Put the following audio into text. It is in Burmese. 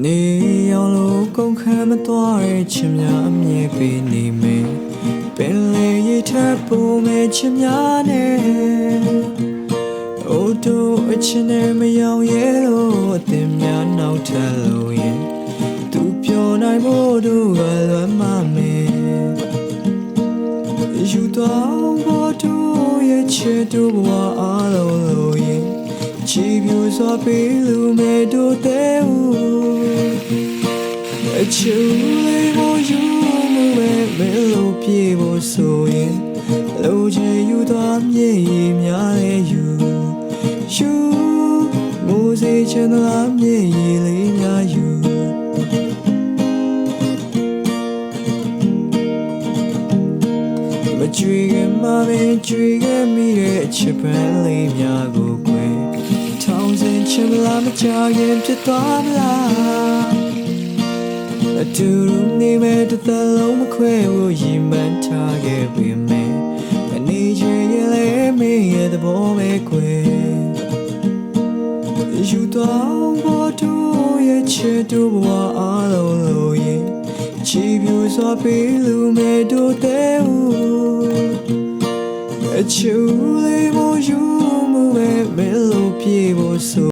နေအောင်လို့ကုန်ခံမသွားတဲ့ချစ်များအမြဲပေးနေမယ်ပင်လေရထပုံမဲ့ချစ်များနဲ့အိုတို့အချစ်နဲ့မရောရဲလို့အသင်များနောက်ထပ်လို့ရင်သူပြောနိုင်ဖို့တို့ကလွမ်းမမယ်ယူတော့ဘောတို့ရဲ့ချစ်တို့ဘဝအားလုံးလို့ရင်ချီပြူစွာပေးလို့မဲ့တို့တဲ့အချူလေးကိုယူမှုပဲမဲလို့ပြေဖို့ဆိုရင်လိုချင်ယူသွားမြေများလေယူမိုးစေချင်လားမြေလေးများယူမကြွေခင်မှာပင်ကြွေခဲ့မိတဲ့အချစ်ပန်းလေးများကိုကွယ်ထောင်စင်ချင်မလားမကြခင်ဖြစ်သွားမလားအတူတူနေမဲ့တစ်သက်လုံးမခွဲဘူးရင်မှန်ထားခဲ့ပေမဲ့အနေချင်ရင်လည်းမင်းရဲ့သဘောပဲကွယ်ယူတော့ဘောတို့ရဲ့ချစ်တို့ဘဝအားလုံးလို့ရင်ချီပြူစွာပေးလို့မဲ့တို့တဲ့အချူလေးမယူမှုပဲမဲလို့ပြေဖို့ဆို